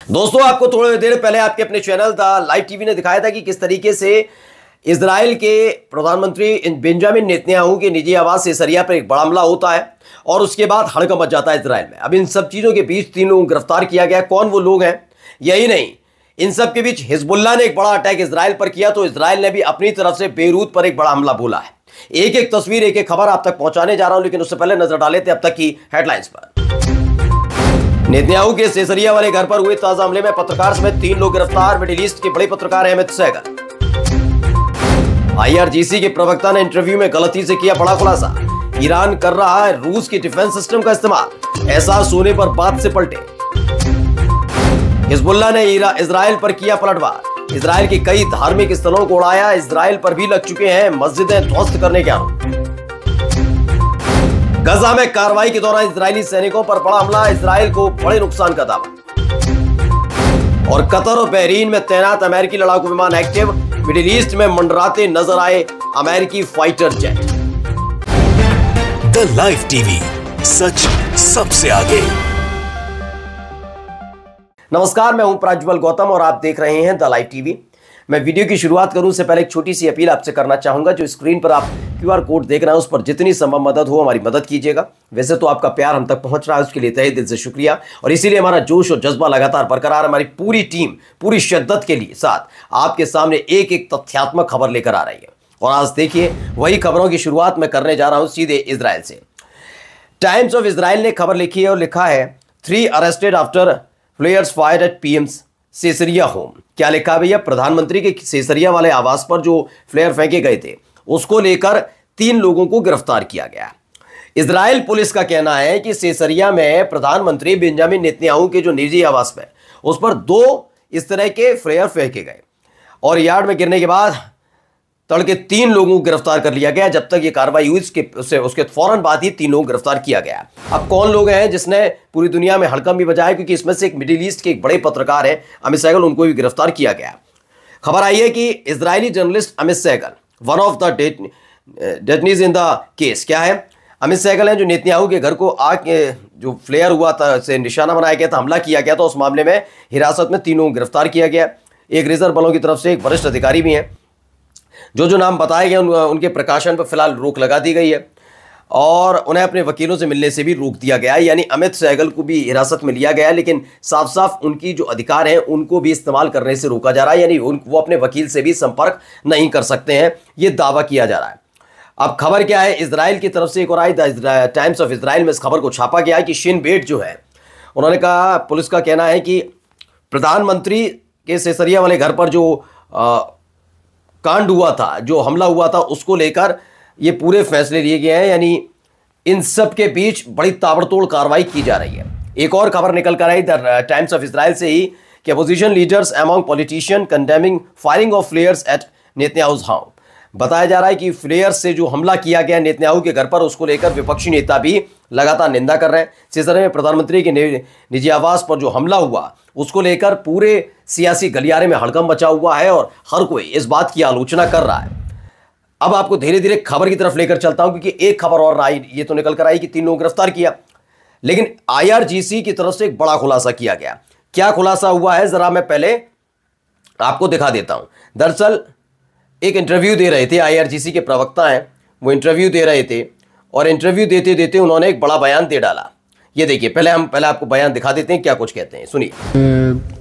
दोस्तों, आपको थोड़ी देर पहले आपके अपने चैनल द लाइव टीवी ने दिखाया था कि किस तरीके से इजराइल के प्रधानमंत्री बेंजामिन नेतन्याहू के निजी आवास सीसरिया पर एक बड़ा हमला होता है और उसके बाद हड़कंप मच जाता है इजराइल में। अब इन सब चीजों के बीच 3 लोगों को गिरफ्तार किया गया। कौन वो लोग हैं? यही नहीं, इन सब के बीच हिजबुल्लाह ने एक बड़ा अटैक इजराइल पर किया, तो इजराइल ने भी अपनी तरफ से बेरूत पर एक बड़ा हमला बोला है। एक एक तस्वीर, एक एक खबर आप तक पहुंचाने जा रहा हूं, लेकिन उससे पहले नजर डाले थे अब तक की हेडलाइंस पर। नेतन्याहू के सीसरिया वाले घर पर हुए ताजा हमले में पत्रकार समेत 3 लोग गिरफ्तार। मिडिल ईस्ट के बड़े पत्रकार अहमद सहगल। IRGC के प्रवक्ता ने इंटरव्यू में गलती से किया बड़ा खुलासा। ईरान कर रहा है रूस की डिफेंस सिस्टम का इस्तेमाल, एहसास होने पर बात से पलटे। हिजबुल्लाह ने इजराइल पर किया पलटवार। इजराइल के कई धार्मिक स्थलों को उड़ाया। इजराइल पर भी लग चुके हैं मस्जिदें ध्वस्त करने के आरोप। गजा में कार्रवाई के दौरान इजरायली सैनिकों पर बड़ा हमला, इजराइल को बड़े नुकसान का दावा। और कतर और बहरीन में तैनात अमेरिकी लड़ाकू विमान एक्टिव। मिडिल ईस्ट में मंडराते नजर आए अमेरिकी fighter jet. The live TV, सच सबसे आगे। नमस्कार, मैं हूं प्रज्वल गौतम और आप देख रहे हैं द लाइव टीवी। मैं वीडियो की शुरुआत करूं उससे पहले एक छोटी सी अपील आपसे करना चाहूंगा। जो स्क्रीन पर आप QR कोड देख रहे हैं उस पर जितनी संभव मदद हो हमारी मदद कीजिएगा। वैसे तो आपका प्यार हम तक पहुंच रहा है, उसके लिए तहे दिल से शुक्रिया। और इसीलिए हमारा जोश और जज्बा लगातार बरकरार। हमारी पूरी टीम पूरी शिद्दत के लिए साथ आपके सामने एक एक तथ्यात्मक खबर लेकर आ रही है। और आज देखिए, वही खबरों की शुरुआत मैं करने जा रहा हूं सीधे इजराइल से। टाइम्स ऑफ इजराइल ने खबर लिखी है और लिखा है 3 arrested after flares fired at PM's Caesarea home. क्या लिखा है भैया? प्रधानमंत्री के सीसरिया वाले आवास पर जो फ्लेयर फेंके गए थे उसको लेकर 3 लोगों को गिरफ्तार किया गया। इजराइल पुलिस का कहना है कि सीसरिया में प्रधानमंत्री बेंजामिन नेतन्याहू के जो निजी आवास में उस पर 2 इस तरह के फ्लेयर फेंके गए और यार्ड में गिरने के बाद तड़के 3 लोगों को गिरफ्तार कर लिया गया। जब तक ये कार्रवाई हुई उसके फौरन बाद ही 3 लोगों को गिरफ्तार किया गया। अब कौन लोग हैं जिसने पूरी दुनिया में हड़कंप भी बजाया, क्योंकि इसमें से एक मिडिल ईस्ट के एक बड़े पत्रकार हैं अहमद सहगल, उनको भी गिरफ्तार किया गया। खबर आई है कि Israeli journalist Ahmad Segal one of the detainees in the case. क्या है? अहमद सहगल हैं जो नेतन्याहू के घर को आग जो फ्लेयर हुआ था से निशाना बनाया गया था, हमला किया गया था, उस मामले में हिरासत में 3 लोगों को गिरफ्तार किया गया। एक रिजर्व बलों की तरफ से एक वरिष्ठ अधिकारी भी हैं। जो नाम बताए गए उनके प्रकाशन पर फिलहाल रोक लगा दी गई है और उन्हें अपने वकीलों से मिलने से भी रोक दिया गया है। यानी अहमद सहगल को भी हिरासत में लिया गया है, लेकिन साफ साफ उनकी जो अधिकार हैं उनको भी इस्तेमाल करने से रोका जा रहा है। यानी वो अपने वकील से भी संपर्क नहीं कर सकते हैं, ये दावा किया जा रहा है। अब खबर क्या है? इजराइल की तरफ से एक और आई, द टाइम्स ऑफ इजराइल में इस खबर को छापा गया है कि शिन बेट जो है, उन्होंने कहा, पुलिस का कहना है कि प्रधानमंत्री के सीसरिया वाले घर पर जो कांड हुआ था, जो हमला हुआ था, उसको लेकर ये पूरे फैसले लिए गए हैं। यानी इन सब के बीच बड़ी ताबड़तोड़ कार्रवाई की जा रही है। एक और खबर निकल कर आई द टाइम्स ऑफ इजराइल से ही कि opposition leaders among politician condemning firing of flares at Netanyahu's home. बताया जा रहा है कि फ्लेयर्स से जो हमला किया गया नेतन्याहू के घर पर, उसको लेकर विपक्षी नेता भी लगातार निंदा कर रहे हैं। सीसरिया में प्रधानमंत्री के निजी आवास पर जो हमला हुआ उसको लेकर पूरे सियासी गलियारे में हड़कंप मचा हुआ है और हर कोई इस बात की आलोचना कर रहा है। अब आपको धीरे धीरे खबर की तरफ लेकर चलता हूं, क्योंकि एक खबर और आई, ये तो निकल कर आई कि 3 लोगों को गिरफ्तार किया, लेकिन IRGC की तरफ से एक बड़ा खुलासा किया गया। क्या खुलासा हुआ है जरा मैं पहले आपको दिखा देता हूं। दरअसल एक इंटरव्यू दे रहे थे, IRGC के प्रवक्ता हैं, वो इंटरव्यू दे रहे थे और इंटरव्यू देते देते उन्होंने एक बड़ा बयान दे डाला। ये देखिए, पहले आपको बयान दिखा देते हैं क्या कुछ कहते हैं, सुनिए।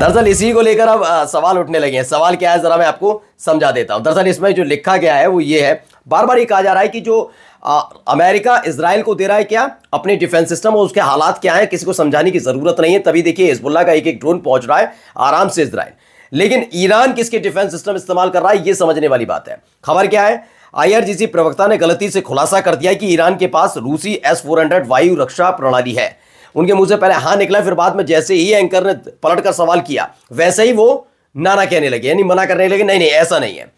दरअसल इसी को लेकर अब सवाल उठने लगे हैं। सवाल क्या है जरा मैं आपको समझा देता हूं। दरअसल इसमें जो लिखा गया है वो ये है, बार बार ये कहा जा रहा है कि जो अमेरिका इजराइल को दे रहा है क्या अपने डिफेंस सिस्टम, और उसके हालात क्या है किसी को समझाने की जरूरत नहीं है। तभी देखिए हिजबुल्लाह का एक ड्रोन पहुंच रहा है आराम से इजराइल, लेकिन ईरान किसके डिफेंस सिस्टम इस्तेमाल कर रहा है ये समझने वाली बात है। खबर क्या है? IRGC प्रवक्ता ने गलती से खुलासा कर दिया कि ईरान के पास रूसी S-400 वायु रक्षा प्रणाली है। उनके मुंह से पहले हाँ निकला, फिर बाद में जैसे ही एंकर ने पलटकर सवाल किया वैसे ही वो नाना कहने लगे, यानी मना करने लगे, नहीं ऐसा नहीं है।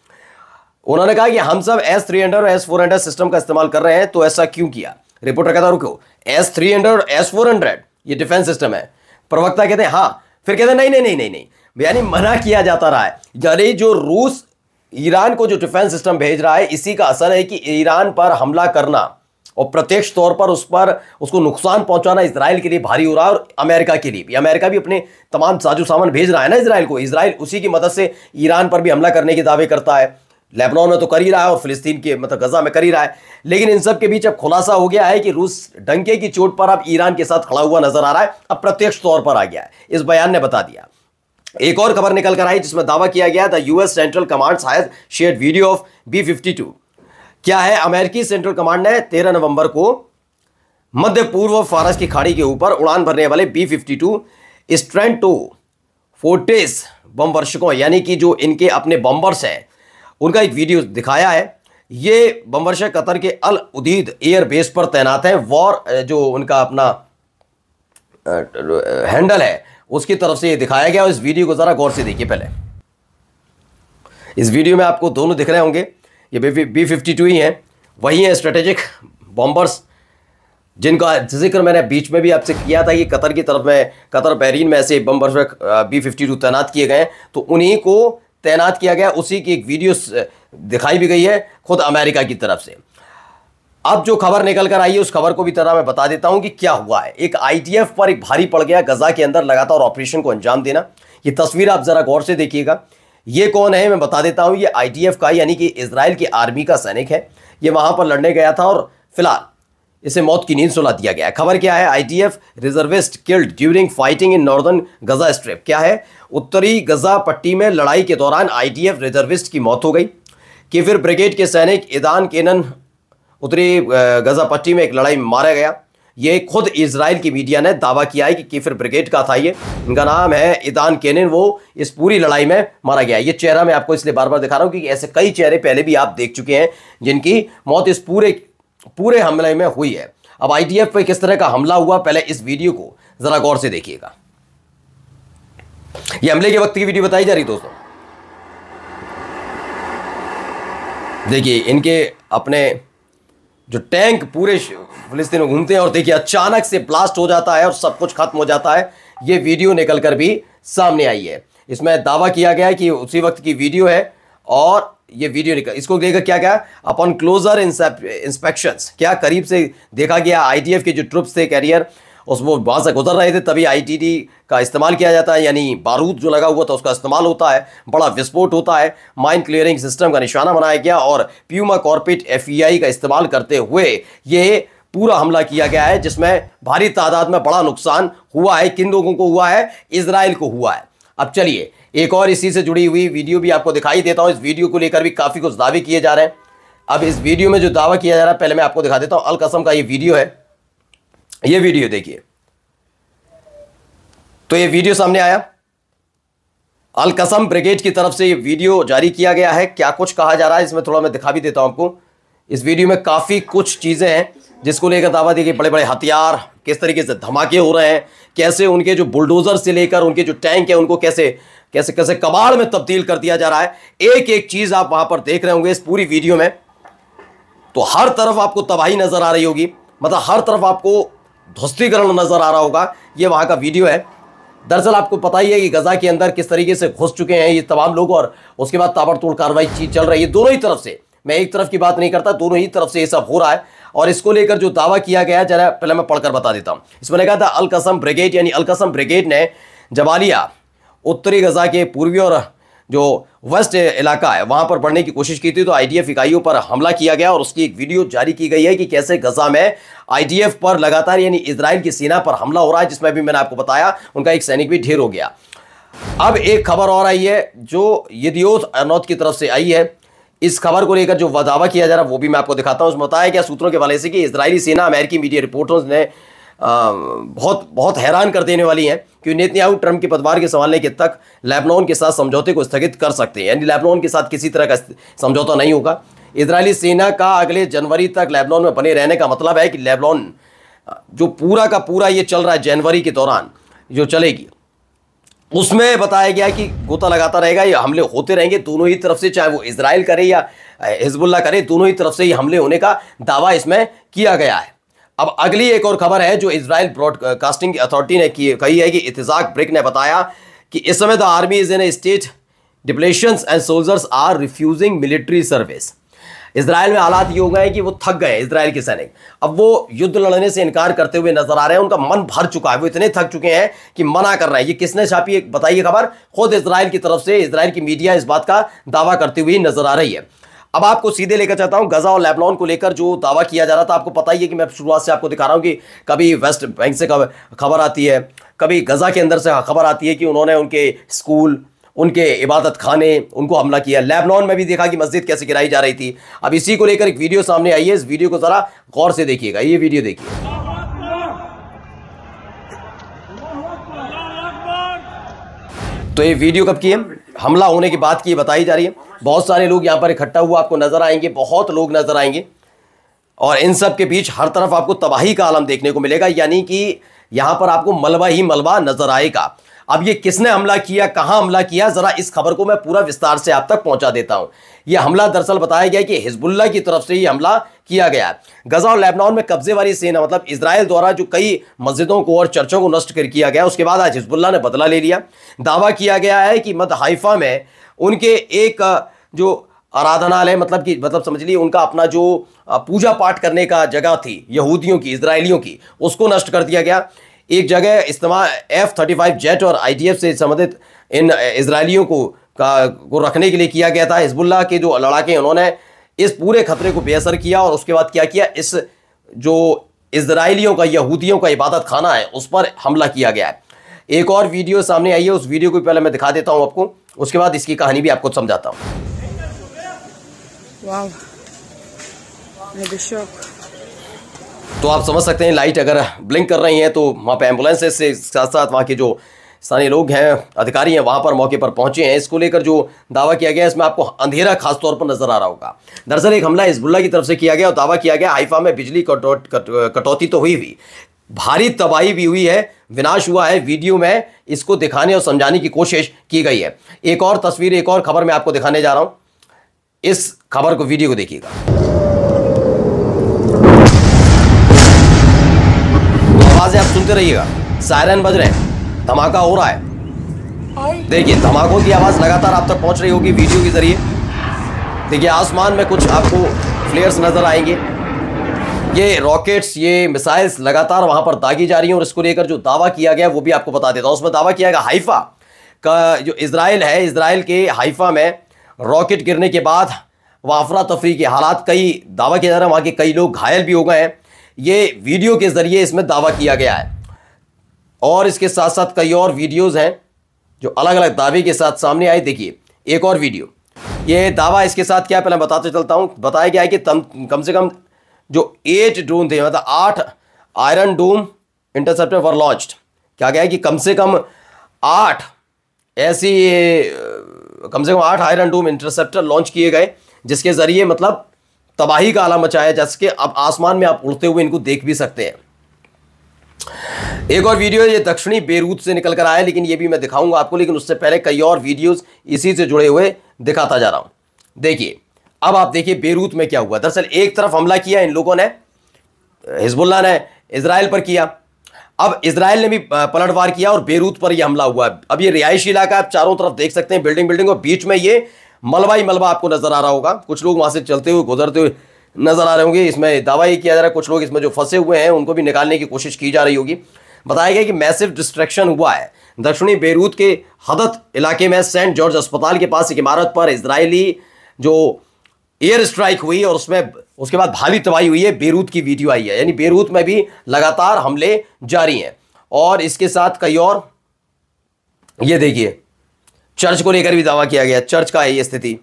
उन्होंने कहा कि हम सब S-300 और S-400 सिस्टम का इस्तेमाल कर रहे हैं, तो ऐसा क्यों किया? रिपोर्टर कहता रुको, S-300 और S-400 ये डिफेंस सिस्टम है। प्रवक्ता कहते हैं हाँ, फिर कहते हैं नहीं, यानी मना किया जाता रहा है। यानी जो रूस ईरान को जो डिफेंस सिस्टम भेज रहा है इसी का असर है कि ईरान पर हमला करना और प्रत्यक्ष तौर पर उसको नुकसान पहुंचाना इजराइल के लिए भारी हो रहा है और अमेरिका के लिए भी। अमेरिका भी अपने तमाम साजो सामान भेज रहा है ना इजराइल को। इजराइल उसी की मदद से ईरान पर भी हमला करने के दावे करता है। लेबनान में तो कर ही रहा है और फिलिस्तीन के मतलब गजा में कर ही रहा है। लेकिन इन सब के बीच अब खुलासा हो गया है कि रूस डंके की चोट पर अब ईरान के साथ खड़ा हुआ नजर आ रहा है, अब प्रत्यक्ष तौर पर आ गया है। इस बयान ने बता दिया। एक और खबर निकल कर आई जिसमें दावा किया गया the US central command has shared video of B-52। क्या है, अमेरिकी सेंट्रल कमांड ने 13 नवंबर को मध्य पूर्व फारस की खाड़ी के ऊपर उड़ान भरने वाले B-52 स्ट्रैटोफोर्ट्रेस बम वर्षकों यानी कि जो इनके अपने बम्बर्स हैं उनका एक वीडियो दिखाया है। ये बमवर्षक कतर के अल उदीद एयर बेस पर तैनात हैं। वॉर जो उनका अपना हैंडल है उसकी तरफ से ये दिखाया गया। और इस वीडियो को जरा गौर से देखिए। पहले इस वीडियो में आपको दोनों दिख रहे होंगे, ये B-52 ही हैं, वही हैं स्ट्रेटेजिक बॉम्बर्स जिनका जिक्र मैंने बीच में भी आपसे किया था कि कतर की तरफ में, कतर बहरीन में ऐसे बमवर्षक B-52 तैनात किए गए, तो उन्हीं को तैनात किया गया। उसी की एक वीडियो दिखाई भी गई है खुद अमेरिका की तरफ से। अब जो खबर निकल कर आई है उस खबर को भी तरह मैं बता देता हूं कि क्या हुआ है। एक IDF पर एक भारी पड़ गया गजा के अंदर लगातार ऑपरेशन को अंजाम देना। ये तस्वीर आप जरा गौर से देखिएगा। ये कौन है मैं बता देता हूं, ये IDF का यानी कि इजराइल की आर्मी का सैनिक है। ये वहां पर लड़ने गया था और फिलहाल इसे मौत की नींद सुला दिया गया है। खबर क्या है, IDF reservist killed during fighting in northern Gaza strip. क्या है, उत्तरी गजा पट्टी में लड़ाई के दौरान IDF रिजर्विस्ट की मौत हो गई। किफिर ब्रिगेड के सैनिक ईदान केनन उत्तरी गजा पट्टी में एक लड़ाई में मारा गया। ये खुद इजराइल की मीडिया ने दावा किया है कि किफिर ब्रिगेड का था ये, इनका नाम है ईदान केनन, वो इस पूरी लड़ाई में मारा गया। ये चेहरा मैं आपको इसलिए बार बार दिखा रहा हूं क्योंकि ऐसे कई चेहरे पहले भी आप देख चुके हैं जिनकी मौत इस पूरे हमले में हुई है। अब IDF पे किस तरह का हमला हुआ, पहले इस वीडियो को जरा गौर से देखिएगा। ये हमले के वक्त की वीडियो बताई जा रही दोस्तों। देखिए इनके अपने जो टैंक पूरे फिलिस्तीन में घूमते हैं और देखिए अचानक से ब्लास्ट हो जाता है और सब कुछ खत्म हो जाता है। ये वीडियो निकलकर भी सामने आई है। इसमें दावा किया गया है कि उसी वक्त की वीडियो है और ये वीडियो निकल, इसको देखकर क्या क्या अपॉन क्लोजर इंस्पेक्शंस, क्या करीब से देखा गया IDF के जो ट्रुप्स थे कैरियर उसको वहाँ से गुजर रहे थे, तभी ITD का इस्तेमाल किया जाता है, यानी बारूद जो लगा हुआ था उसका इस्तेमाल होता है, बड़ा विस्फोट होता है। माइन क्लियरिंग सिस्टम का निशाना बनाया गया और प्यूमा कॉर्पेट FEI का इस्तेमाल करते हुए ये पूरा हमला किया गया है जिसमें भारी तादाद में बड़ा नुकसान हुआ है। किन लोगों को हुआ है, इजराइल को हुआ है। अब चलिए एक और इसी से जुड़ी हुई वीडियो भी आपको दिखाई देता हूं। इस वीडियो को लेकर भी काफी कुछ दावे किए जा रहे हैं। अब इस वीडियो में जो दावा किया जा रहा है पहले मैं आपको दिखा देता हूं। अल कसम का ये वीडियो है, ये वीडियो देखिए। तो ये वीडियो सामने आया, अल कसम ब्रिगेड की तरफ से ये वीडियो जारी किया गया है। क्या कुछ कहा जा रहा है इसमें थोड़ा मैं दिखा भी देता हूं आपको। इस वीडियो में काफी कुछ चीजें हैं जिसको लेकर दावा देखिए, बड़े बड़े हथियार, किस तरीके से धमाके हो रहे हैं, कैसे उनके जो बुलडोजर से लेकर उनके जो टैंक है उनको कैसे कैसे कैसे कबाड़ में तब्दील कर दिया जा रहा है। एक एक चीज आप वहां पर देख रहे होंगे इस पूरी वीडियो में। तो हर तरफ आपको तबाही नजर आ रही होगी, मतलब हर तरफ आपको ध्वस्तीकरण नजर आ रहा होगा। ये वहां का वीडियो है। दरअसल आपको पता ही है कि गजा के अंदर किस तरीके से घुस चुके हैं ये तमाम लोग और उसके बाद ताबड़तोड़ कार्रवाई चल रही है दोनों ही तरफ से। मैं एक तरफ की बात नहीं करता, दोनों ही तरफ से ये सब हो रहा है। और इसको लेकर जो दावा किया गया है जरा पहले मैं पढ़कर बता देता हूं। इसमें लिखा था अल कसम ब्रिगेड, यानी अल कसम ब्रिगेड ने जबालिया उत्तरी गजा के पूर्वी और जो वेस्ट इलाका है वहां पर बढ़ने की कोशिश की थी, तो IDF इकाइयों पर हमला किया गया और उसकी एक वीडियो जारी की गई है कि कैसे गजा में IDF पर लगातार यानी इजराइल की सेना पर हमला हो रहा है, जिसमें भी मैंने आपको बताया उनका एक सैनिक भी ढेर हो गया। अब एक खबर और आई है जो यदियोथ अर्नोथ की तरफ से आई है। इस खबर को लेकर जो दावा किया जा रहा है वो भी मैं आपको दिखाता हूं। उसमें बताया गया सूत्रों के हवाले से कि इजरायली सेना अमेरिकी मीडिया रिपोर्टर्स ने बहुत हैरान कर देने वाली हैं कि नेतन्याहू ट्रंप के पदभार के संभालने के तक लेबनान के साथ समझौते को स्थगित कर सकते हैं, यानी लेबनान के साथ किसी तरह का समझौता नहीं होगा। इजरायली सेना का अगले जनवरी तक लेबनान में बने रहने का मतलब है कि लेबनान जो पूरा का पूरा ये चल रहा है जनवरी के दौरान जो चलेगी उसमें बताया गया कि गोता लगाता रहेगा, ये हमले होते रहेंगे दोनों ही तरफ से, चाहे वो इजराइल करे या हिजबुल्लाह करे, दोनों ही तरफ से ये हमले होने का दावा इसमें किया गया है। अब अगली एक और खबर है जो इजराइल ब्रॉडकास्टिंग अथॉरिटी ने कही है कि इत्तेफाक ब्रिक ने बताया कि इस समय the army is in a state depletions and soldiers are refusing military service. Israel में हालात ये हो गए हैं कि वो थक गए, इजराइल के सैनिक अब वो युद्ध लड़ने से इनकार करते हुए नजर आ रहे हैं। उनका मन भर चुका है, वो इतने थक चुके हैं कि मना कर रहे हैं। ये किसने छापी है बताइए खबर? खुद इजराइल की तरफ से इजराइल की मीडिया इस बात का दावा करती हुई नजर आ रही है। अब आपको सीधे लेकर चाहता हूं गजा और लेबनान को लेकर जो दावा किया जा रहा था। आपको पता ही है कि मैं शुरुआत से आपको दिखा रहा हूं कि कभी वेस्ट बैंक से खबर आती है, कभी गजा के अंदर से खबर आती है कि उन्होंने उनके स्कूल, उनके इबादत खाने, उनको हमला किया। लेबनान में भी देखा कि मस्जिद कैसे गिराई जा रही थी। अब इसी को लेकर एक वीडियो सामने आई है, इस वीडियो को जरा गौर से देखिएगा। ये वीडियो देखिए। तो ये वीडियो कब की है? हमला होने के बाद की बताई जा रही है। बहुत सारे लोग यहां पर इकट्ठा हुआ आपको नजर आएंगे, बहुत लोग नजर आएंगे और इन सब के बीच हर तरफ आपको तबाही का आलम देखने को मिलेगा, यानी कि यहां पर आपको मलबा ही मलबा नजर आएगा। अब ये किसने हमला किया, कहां हमला किया, जरा इस खबर को मैं पूरा विस्तार से आप तक पहुंचा देता हूं। यह हमला दरअसल बताया गया कि हिजबुल्लाह की तरफ से ही हमला किया गया है। गजा और लेबनान में कब्जे वाली सेना मतलब इजराइल द्वारा जो कई मस्जिदों को और चर्चों को नष्ट कर किया गया, उसके बाद आज हिजबुल्लाह ने बदला ले लिया। दावा किया गया है कि मद हाइफा में उनके एक जो आराधनालय मतलब समझ लीजिए उनका अपना जो पूजा पाठ करने का जगह थी यहूदियों की, इजराइलियों की, उसको नष्ट कर दिया गया। एक जगह इस्तेमाल F-35 जेट और IDF से संबंधित इन इजरायलियों को रखने के लिए किया गया था। हिजबुल्लाह के जो लड़ाके उन्होंने इस पूरे खतरे को बेअसर किया और उसके बाद क्या किया, इस जो इजरायलियों का, यहूदियों का इबादत खाना है उस पर हमला किया गया है। एक और वीडियो सामने आई है, उस वीडियो को पहले मैं दिखा देता हूं आपको, उसके बाद इसकी कहानी भी आपको समझाता हूं। वाव, तो आप समझ सकते हैं लाइट अगर ब्लिंक कर रही है तो वहाँ पे एम्बुलेंस से साथ साथ वहाँ के जो स्थानीय लोग हैं, अधिकारी हैं, वहाँ पर मौके पर पहुँचे हैं। इसको लेकर जो दावा किया गया इसमें आपको अंधेरा खास तौर पर नजर आ रहा होगा। दरअसल एक हमला हिजबुल्लाह की तरफ से किया गया और दावा किया गया हाइफा में बिजली कटौती तो हुई, भारी तबाही भी हुई है, विनाश हुआ है। वीडियो में इसको दिखाने और समझाने की कोशिश की गई है। एक और तस्वीर, एक और खबर मैं आपको दिखाने जा रहा हूँ। इस खबर को, वीडियो को देखिएगा। आवाजें आप सुनते रहिएगा, सायरन बज रहे हैं, धमाका हो रहा है। देखिए धमाकों की आवाज लगातार आप तक पहुंच रही होगी वीडियो के जरिए। देखिए आसमान में कुछ आपको फ्लेयर्स नजर आएंगे, ये रॉकेट्स, ये मिसाइल्स लगातार वहां पर दागी जा रही हैं। और इसको लेकर जो दावा किया गया वो भी आपको बता देता हूं। उसमें दावा किया गया हाइफा का जो इजराइल है, इजराइल के हाइफा में रॉकेट गिरने के बाद वहाँ अफरा तफरी के हालात, कई दावा किया जा रहा है वहाँ के कई लोग घायल भी हो गए हैं। ये वीडियो के जरिए इसमें दावा किया गया है और इसके साथ साथ कई और वीडियोस हैं जो अलग अलग दावे के साथ सामने आए। देखिए एक और वीडियो, ये दावा इसके साथ क्या, पहले बताते चलता हूं। बताया गया है कि कम से कम जो 8 ड्रोन थे, मतलब 8 आयरन डोम इंटरसेप्टर वर लॉन्च्ड। क्या गया है कि कम से कम 8 आयरन डोम इंटरसेप्टर लॉन्च किए गए, जिसके जरिए मतलब तबाही का आलम मचाया जा सके। अब आसमान में आप उड़ते हुए इनको देख भी सकते हैं। एक और वीडियो ये दक्षिणी बेरूत से निकल कर आया, लेकिन ये भी मैं दिखाऊंगा आपको, लेकिन उससे पहले कई और वीडियोस इसी से जुड़े हुए दिखाता जा रहा हूं। देखिए अब आप देखिए बेरूत में क्या हुआ। दरअसल एक तरफ हमला किया इन लोगों ने, हिजबुल्लाह ने इजराइल पर किया, अब इजराइल ने भी पलटवार किया और बेरूत पर यह हमला हुआ। अब ये रिहायशी इलाका, आप चारों तरफ देख सकते हैं बिल्डिंग और बीच में ये मलबा ही मलबा आपको नजर आ रहा होगा। कुछ लोग वहां से चलते हुए, गुजरते हुए नजर आ रहे होंगे। इसमें दावा ये किया जा रहा है कुछ लोग इसमें जो फंसे हुए हैं उनको भी निकालने की कोशिश की जा रही होगी। बताया गया कि मैसिव डिस्ट्रक्शन हुआ है दक्षिणी बेरूत के हदत इलाके में सेंट जॉर्ज अस्पताल के पास एक इमारत पर इजरायली जो एयर स्ट्राइक हुई और उसके बाद भारी तबाही हुई है। बेरूत की वीडियो आई है, यानी बेरूत में भी लगातार हमले जारी हैं। और इसके साथ कई और, ये देखिए चर्च को लेकर भी दावा किया गया, चर्च का है ये स्थिति,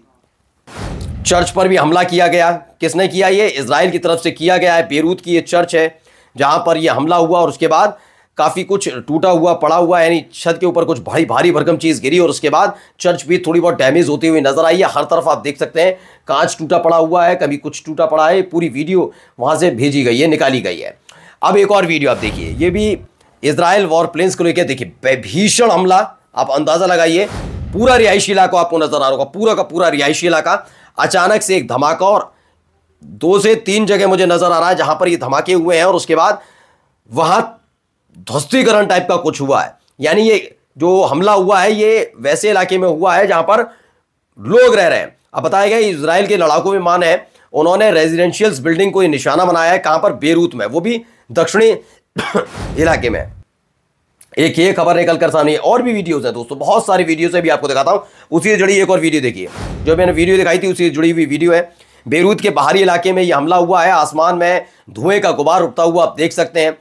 चर्च पर भी हमला किया गया। किसने किया? ये इजराइल की तरफ से किया गया है। बेरूत की ये चर्च है जहां पर ये हमला हुआ और उसके बाद काफी कुछ टूटा हुआ पड़ा हुआ है, यानी छत के ऊपर कुछ भारी भरकम चीज गिरी और उसके बाद चर्च भी थोड़ी बहुत डैमेज होती हुई नजर आई है। हर तरफ आप देख सकते हैं कांच टूटा पड़ा हुआ है, कभी कुछ टूटा पड़ा है। पूरी वीडियो वहां से भेजी गई है, निकाली गई है। अब एक और वीडियो आप देखिए, ये भी इजराइल वॉर प्लेन्स को लेकर। देखिए भीषण हमला, आप अंदाजा लगाइए, पूरा रिहायशी इलाका आपको नजर आ रहा होगा, पूरा का पूरा रिहायशी इलाका। अचानक से एक धमाका और 2 से 3 जगह मुझे नजर आ रहा है जहां पर ये धमाके हुए हैं और उसके बाद वहां ध्वस्तीकरण टाइप का कुछ हुआ है। यानी ये जो हमला हुआ है ये वैसे इलाके में हुआ है जहां पर लोग रह रहे हैं। अब बताया गया इजराइल के लड़ाकू विमान है, उन्होंने रेजिडेंशियल बिल्डिंग को निशाना बनाया है। कहां पर? बेरूत में, वो भी दक्षिणी इलाके में। एक ये खबर निकल कर सामने, और भी वीडियोस हैं दोस्तों, बहुत सारी वीडियोस है, भी आपको दिखाता हूं। उसी से जुड़ी एक और वीडियो देखिए, जो मैंने वीडियो दिखाई थी उसी से जुड़ी हुई वीडियो है। बेरूत के बाहरी इलाके में यह हमला हुआ है। आसमान में धुएं का गुबार उठता हुआ आप देख सकते हैं।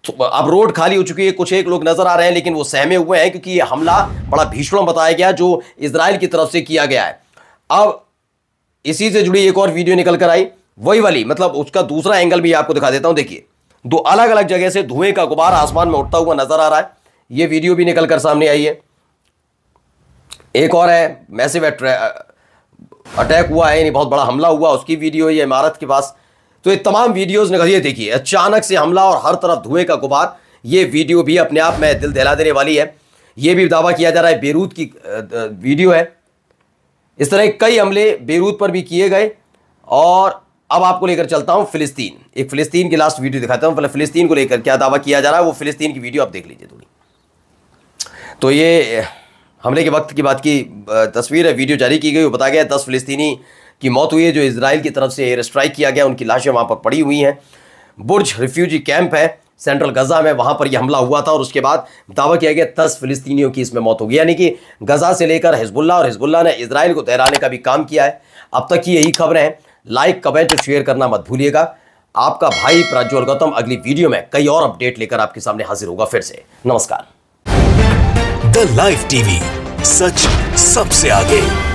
तो अब रोड खाली हो चुकी है, कुछ एक लोग नजर आ रहे हैं, लेकिन वो सहमे हुए हैं क्योंकि यह हमला बड़ा भीषण बताया गया जो इजराइल की तरफ से किया गया है। अब इसी से जुड़ी एक और वीडियो निकल कर आई, वही वाली, मतलब उसका दूसरा एंगल भी आपको दिखा देता हूं। देखिए, दो अलग अलग जगह से धुएं का गुबार आसमान में उठता हुआ नजर आ रहा है। यह वीडियो भी निकल कर सामने आई है। एक और है, मैसिव अटैक हुआ है, यानी बहुत बड़ा हमला हुआ, उसकी वीडियो है, ये इमारत के पास। तो ये तमाम वीडियोस निकल, ये देखिए, अचानक से हमला और हर तरफ धुएं का गुबार। ये वीडियो भी अपने आप में दिल दहला देने वाली है। ये भी दावा किया जा रहा है बेरूत की वीडियो है। इस तरह कई हमले बेरूत पर भी किए गए। और अब आपको लेकर चलता हूं फिलिस्तीन। एक फिलिस्तीन की लास्ट वीडियो दिखाता हूं। पहले फिलिस्तीन को लेकर क्या दावा किया जा रहा है, वो फिलिस्तीन की वीडियो आप देख लीजिए थोड़ी। तो ये हमले के वक्त की बात की तस्वीर है, वीडियो जारी की गई। वो बताया गया 10 फिलिस्तीनी की मौत हुई है जो इजराइल की तरफ से एयर स्ट्राइक किया गया। उनकी लाशें वहां पर पड़ी हुई हैं। बुर्ज रिफ्यूजी कैंप है सेंट्रल गजा में, वहां पर यह हमला हुआ था और उसके बाद दावा किया गया 10 फिलिस्तीनियों की इसमें मौत हो गई। यानी कि गजा से लेकर हिजबुल्लाह, और हिजबुल्लाह ने इजराइल को तहराने का भी काम किया है। अब तक की यही खबरें हैं। लाइक, कमेंट और शेयर करना मत भूलिएगा। आपका भाई प्रज्वल गौतम अगली वीडियो में कई और अपडेट लेकर आपके सामने हाजिर होगा फिर से। नमस्कार। द लाइव टीवी, सच सबसे आगे।